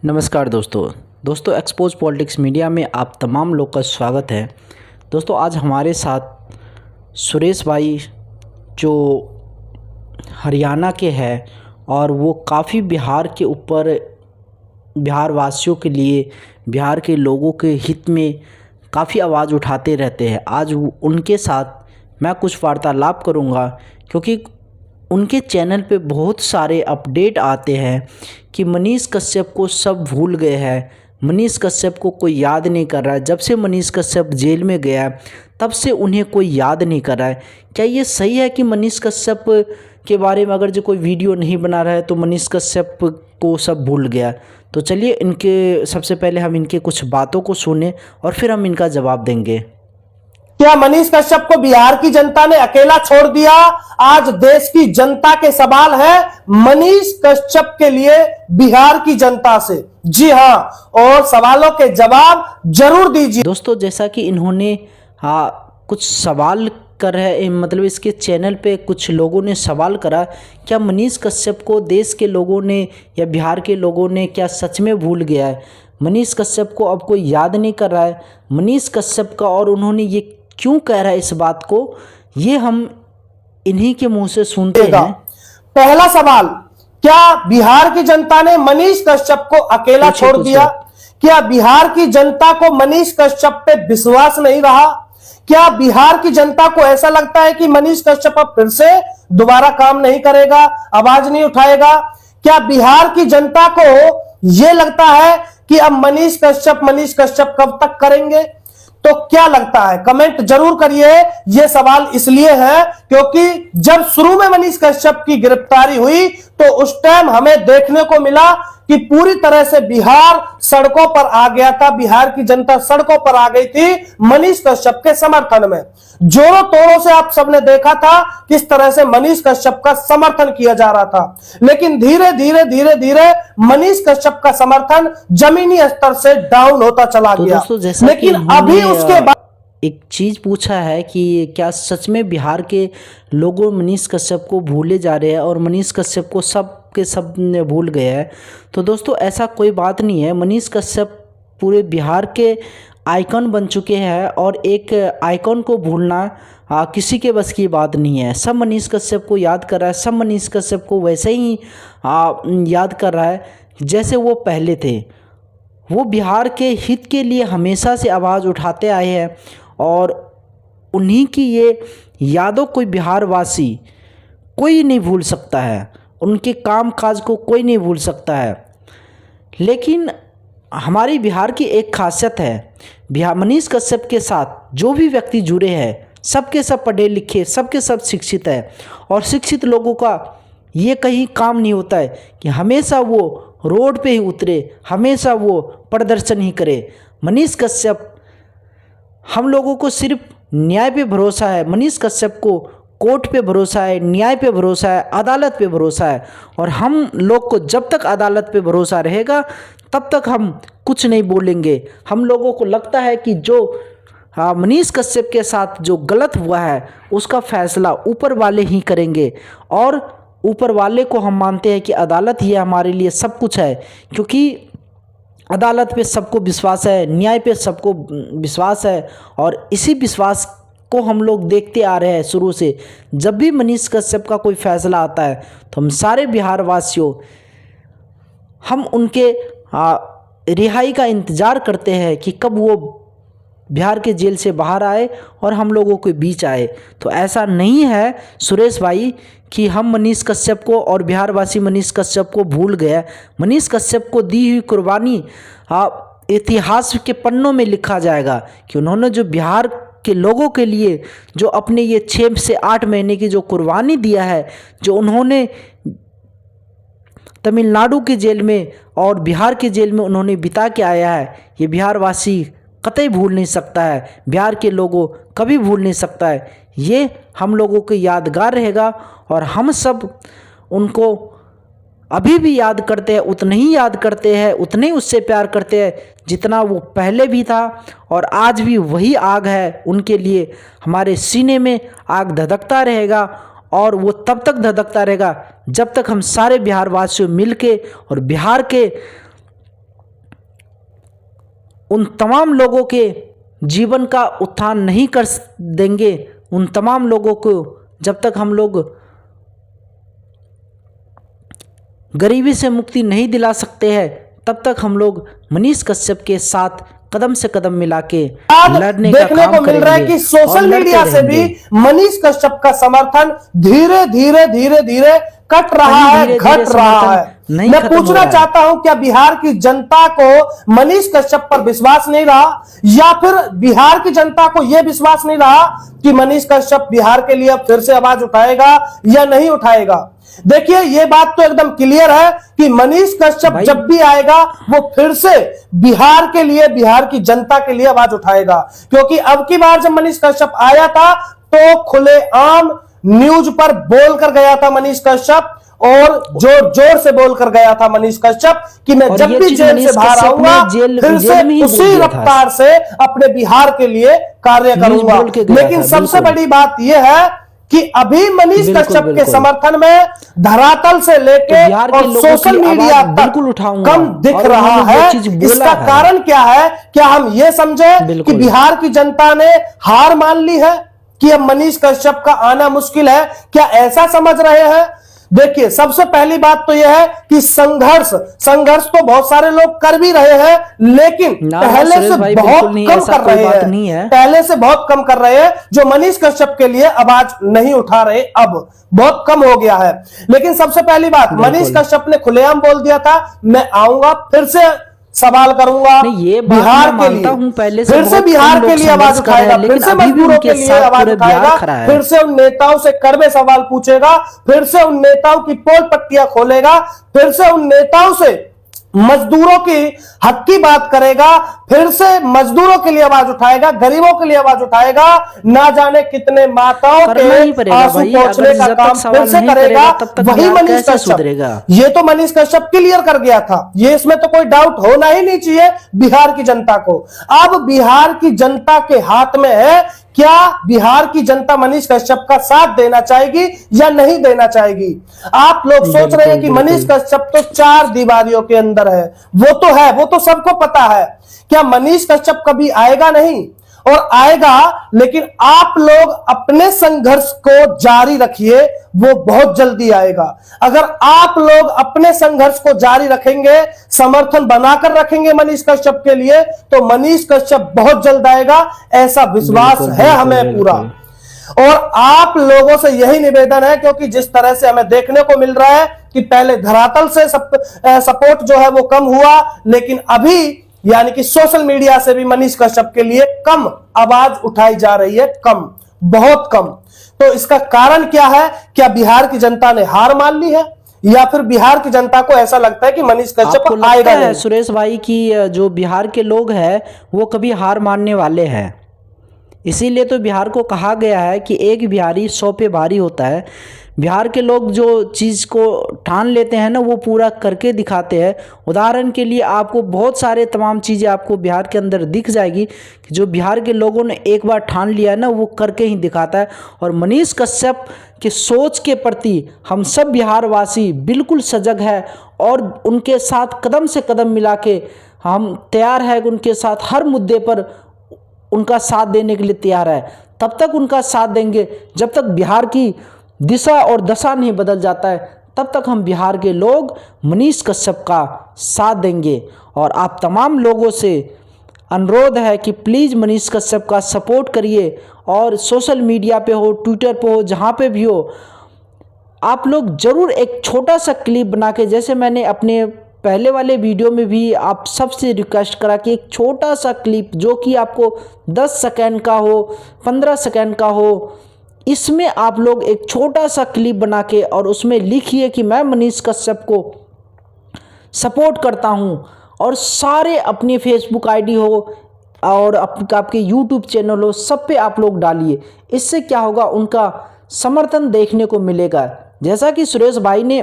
नमस्कार दोस्तों expose politics media में आप तमाम लोग का स्वागत है। दोस्तों आज हमारे साथ सुरेश भाई जो हरियाणा के हैं और वो काफ़ी बिहार के ऊपर बिहार वासियों के लिए बिहार के लोगों के हित में काफ़ी आवाज़ उठाते रहते हैं। आज उनके साथ मैं कुछ वार्तालाप करूंगा क्योंकि उनके चैनल पे बहुत सारे अपडेट आते हैं कि मनीष कश्यप को सब भूल गए हैं, मनीष कश्यप को कोई याद नहीं कर रहा है। जब से मनीष कश्यप जेल में गया तब से उन्हें कोई याद नहीं कर रहा है। क्या ये सही है कि मनीष कश्यप के बारे में अगर जो कोई वीडियो नहीं बना रहा है तो मनीष कश्यप को सब भूल गया? तो चलिए इनके सबसे पहले हम इनके कुछ बातों को सुने और फिर हम इनका जवाब देंगे। क्या मनीष कश्यप को बिहार की जनता ने अकेला छोड़ दिया? आज देश की जनता के सवाल है मनीष कश्यप के लिए बिहार की जनता से। जी हां, और सवालों के जवाब जरूर दीजिए। दोस्तों जैसा कि इन्होंने कुछ सवाल कर रहे, मतलब इसके चैनल पे कुछ लोगों ने सवाल करा, क्या मनीष कश्यप को देश के लोगों ने या बिहार के लोगों ने क्या सच में भूल गया है? मनीष कश्यप को अब कोई याद नहीं कर रहा है मनीष कश्यप का, और उन्होंने ये क्यों कह रहा है इस बात को, ये हम इन्हीं के मुंह से सुनते हैं। पहला सवाल, क्या बिहार की जनता ने मनीष कश्यप को अकेला छोड़ दिया? क्या बिहार की जनता को मनीष कश्यप पे विश्वास नहीं रहा? क्या बिहार की जनता को ऐसा लगता है कि मनीष कश्यप अब फिर से दोबारा काम नहीं करेगा, आवाज नहीं उठाएगा? क्या बिहार की जनता को यह लगता है कि अब मनीष कश्यप कब तक करेंगे? तो क्या लगता है कमेंट जरूर करिए। यह सवाल इसलिए है क्योंकि जब शुरू में मनीष कश्यप की गिरफ्तारी हुई तो उस टाइम हमें देखने को मिला कि पूरी तरह से बिहार सड़कों पर आ गया था, बिहार की जनता सड़कों पर आ गई थी मनीष कश्यप के समर्थन में। जोरों तोड़ों से आप सबने देखा था किस तरह से मनीष कश्यप का समर्थन किया जा रहा था, लेकिन धीरे धीरे मनीष कश्यप का समर्थन जमीनी स्तर से डाउन होता चला गया। लेकिन अभी उसके बाद एक चीज़ पूछा है कि क्या सच में बिहार के लोगों मनीष कश्यप को भूले जा रहे हैं और मनीष कश्यप को सब के सब ने भूल गए हैं? तो दोस्तों ऐसा कोई बात नहीं है। मनीष कश्यप पूरे बिहार के आइकन बन चुके हैं और एक आइकन को भूलना किसी के बस की बात नहीं है। सब मनीष कश्यप को याद कर रहा है, सब मनीष कश्यप को वैसे ही याद कर रहा है जैसे वो पहले थे। वो बिहार के हित के लिए हमेशा से आवाज़ उठाते आए हैं और उन्हीं की ये यादों कोई बिहारवासी कोई नहीं भूल सकता है, उनके काम काज को कोई नहीं भूल सकता है। लेकिन हमारी बिहार की एक खासियत है, बिहार मनीष कश्यप के साथ जो भी व्यक्ति जुड़े हैं सबके सब पढ़े लिखे, सबके सब शिक्षित है, और शिक्षित लोगों का ये कहीं काम नहीं होता है कि हमेशा वो रोड पे ही उतरे, हमेशा वो प्रदर्शन ही करे। मनीष कश्यप, हम लोगों को सिर्फ न्याय पे भरोसा है, मनीष कश्यप को कोर्ट पे भरोसा है, न्याय पे भरोसा है, अदालत पे भरोसा है, और हम लोग को जब तक अदालत पे भरोसा रहेगा तब तक हम कुछ नहीं बोलेंगे। हम लोगों को लगता है कि जो मनीष कश्यप के साथ जो गलत हुआ है उसका फैसला ऊपर वाले ही करेंगे, और ऊपर वाले को हम मानते हैं कि अदालत ही हमारे लिए सब कुछ है, क्योंकि अदालत पे सबको विश्वास है, न्याय पे सबको विश्वास है, और इसी विश्वास को हम लोग देखते आ रहे हैं शुरू से। जब भी मनीष कश्यप का कोई फैसला आता है तो हम सारे बिहार वासियों हम उनके रिहाई का इंतज़ार करते हैं कि कब वो बिहार के जेल से बाहर आए और हम लोगों के बीच आए। तो ऐसा नहीं है सुरेश भाई कि हम मनीष कश्यप को और बिहारवासी मनीष कश्यप को भूल गए। मनीष कश्यप को दी हुई कुर्बानी इतिहास के पन्नों में लिखा जाएगा कि उन्होंने जो बिहार के लोगों के लिए जो अपने ये 6 से 8 महीने की जो कुर्बानी दिया है, जो उन्होंने तमिलनाडु के जेल में और बिहार के जेल में उन्होंने बिता के आया है, ये बिहारवासी कतई भूल नहीं सकता है, बिहार के लोगों कभी भूल नहीं सकता है। ये हम लोगों के यादगार रहेगा और हम सब उनको अभी भी याद करते हैं, उतने ही याद करते हैं, उतने ही उससे प्यार करते हैं जितना वो पहले भी था, और आज भी वही आग है उनके लिए। हमारे सीने में आग धधकता रहेगा और वो तब तक धधकता रहेगा जब तक हम सारे बिहार वासियों मिल के और बिहार के उन तमाम लोगों के जीवन का उत्थान नहीं कर देंगे, उन तमाम लोगों को जब तक हम लोग गरीबी से मुक्ति नहीं दिला सकते हैं, तब तक हम लोग मनीष कश्यप के साथ कदम से कदम मिला के लड़ने का देखने काम को मिल रहा है कि सोशल मीडिया से भी मनीष कश्यप का समर्थन धीरे धीरे कट रहा है, घट रहा है। मैं पूछना चाहता हूं, क्या बिहार की जनता को मनीष कश्यप पर विश्वास नहीं रहा, या फिर बिहार की जनता को यह विश्वास नहीं रहा कि मनीष कश्यप बिहार के लिए फिर से आवाज उठाएगा या नहीं उठाएगा? देखिए, यह बात तो एकदम क्लियर है कि मनीष कश्यप जब भी आएगा वो फिर से बिहार के लिए, बिहार की जनता के लिए आवाज उठाएगा। क्योंकि अब की बार जब मनीष कश्यप आया था तो खुलेआम न्यूज पर बोलकर गया था मनीष कश्यप, और जोर जोर से बोलकर गया था मनीष कश्यप कि मैं जब भी जेल से बाहर आऊंगा फिर से उसी रफ्तार से अपने बिहार के लिए कार्य करूंगा। लेकिन सबसे बड़ी बात यह है कि अभी मनीष कश्यप के समर्थन में धरातल से लेके और सोशल मीडिया तक कम दिख रहा है। इसका कारण क्या है? क्या हम ये समझे कि बिहार की जनता ने हार मान ली है कि अब मनीष कश्यप का आना मुश्किल है? क्या ऐसा समझ रहे हैं? देखिए, सबसे पहली बात तो यह है कि संघर्ष तो बहुत सारे लोग कर भी रहे हैं, लेकिन पहले से बहुत कम कर रहे हैं। पहले से बहुत कम कर रहे हैं, जो मनीष कश्यप के लिए आवाज नहीं उठा रहे, अब बहुत कम हो गया है। लेकिन सबसे पहली बात, मनीष कश्यप ने खुलेआम बोल दिया था मैं आऊंगा, फिर से सवाल करूंगा बिहार के लिए, पहले फिर से बिहार के लिए आवाज उठाएगा, फिर से मजदूरों के लिए आवाज उठाएगा, फिर से उन नेताओं से कड़वे सवाल पूछेगा, फिर से उन नेताओं की पोल पट्टियां खोलेगा, फिर से उन नेताओं से मजदूरों की हक की बात करेगा, फिर से मजदूरों के लिए आवाज उठाएगा, गरीबों के लिए आवाज उठाएगा, ना जाने कितने माताओं के आंसू पोंछने का काम फिर से करेगा। वही मनीष कश्यप, ये तो मनीष कश्यप क्लियर कर गया था, ये इसमें तो कोई डाउट होना ही नहीं चाहिए बिहार की जनता को। अब बिहार की जनता के हाथ में है, क्या बिहार की जनता मनीष कश्यप का साथ देना चाहेगी या नहीं देना चाहेगी? आप लोग सोच रहे हैं कि मनीष कश्यप तो चार दीवारियों के अंदर है, वो तो है, वो तो सबको पता है। क्या मनीष कश्यप कभी आएगा? नहीं, और आएगा, लेकिन आप लोग अपने संघर्ष को जारी रखिए, वो बहुत जल्दी आएगा। अगर आप लोग अपने संघर्ष को जारी रखेंगे, समर्थन बनाकर रखेंगे मनीष कश्यप के लिए, तो मनीष कश्यप बहुत जल्द आएगा, ऐसा विश्वास है हमें पूरा। और आप लोगों से यही निवेदन है, क्योंकि जिस तरह से हमें देखने को मिल रहा है कि पहले धरातल से सपोर्ट जो है वो कम हुआ, लेकिन अभी यानी कि सोशल मीडिया से भी मनीष कश्यप के लिए कम आवाज उठाई जा रही है, कम, बहुत कम। तो इसका कारण क्या है? क्या बिहार की जनता ने हार मान ली है, या फिर बिहार की जनता को ऐसा लगता है कि मनीष कश्यप आएगा नहीं? सुरेश भाई की जो बिहार के लोग हैं वो कभी हार मानने वाले हैं, इसीलिए तो बिहार को कहा गया है कि एक बिहारी 100 पे भारी होता है। बिहार के लोग जो चीज़ को ठान लेते हैं ना, वो पूरा करके दिखाते हैं। उदाहरण के लिए आपको बहुत सारे तमाम चीज़ें आपको बिहार के अंदर दिख जाएगी कि जो बिहार के लोगों ने एक बार ठान लिया ना, वो करके ही दिखाता है। और मनीष कश्यप के सोच के प्रति हम सब बिहारवासी बिल्कुल सजग है, और उनके साथ कदम से कदम मिला के हम तैयार है, उनके साथ हर मुद्दे पर उनका साथ देने के लिए तैयार है। तब तक उनका साथ देंगे जब तक बिहार की दिशा और दशा नहीं बदल जाता है, तब तक हम बिहार के लोग मनीष कश्यप का साथ देंगे। और आप तमाम लोगों से अनुरोध है कि प्लीज़ मनीष कश्यप का सपोर्ट करिए, और सोशल मीडिया पे हो, ट्विटर पे हो, जहाँ पे भी हो, आप लोग ज़रूर एक छोटा सा क्लिप बना के, जैसे मैंने अपने पहले वाले वीडियो में भी आप सबसे रिक्वेस्ट करा कि एक छोटा सा क्लिप जो कि आपको 10 सेकंड का हो, 15 सेकंड का हो, इसमें आप लोग एक छोटा सा क्लिप बना के और उसमें लिखिए कि मैं मनीष कश्यप को सपोर्ट करता हूं, और सारे अपनी फेसबुक आईडी हो और आपके यूट्यूब चैनल हो, सब पे आप लोग डालिए। इससे क्या होगा, उनका समर्थन देखने को मिलेगा। जैसा कि सुरेश भाई ने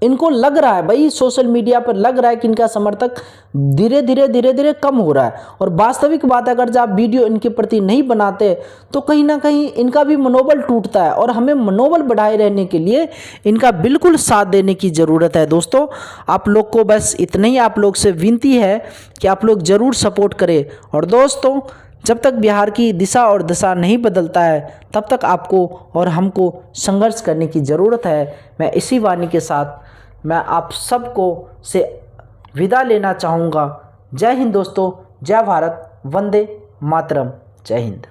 इनको लग रहा है भाई, सोशल मीडिया पर लग रहा है कि इनका समर्थक धीरे धीरे कम हो रहा है। और वास्तविक बात, अगर जब आप वीडियो इनके प्रति नहीं बनाते तो कहीं ना कहीं इनका भी मनोबल टूटता है। और हमें मनोबल बढ़ाए रहने के लिए इनका बिल्कुल साथ देने की ज़रूरत है। दोस्तों, आप लोग को बस इतना ही आप लोग से विनती है कि आप लोग ज़रूर सपोर्ट करें। और दोस्तों, जब तक बिहार की दिशा और दशा नहीं बदलता है तब तक आपको और हमको संघर्ष करने की ज़रूरत है। मैं इसी वाणी के साथ मैं आप सबको से विदा लेना चाहूँगा। जय हिंद दोस्तों, जय भारत, वंदे मातरम, जय हिंद।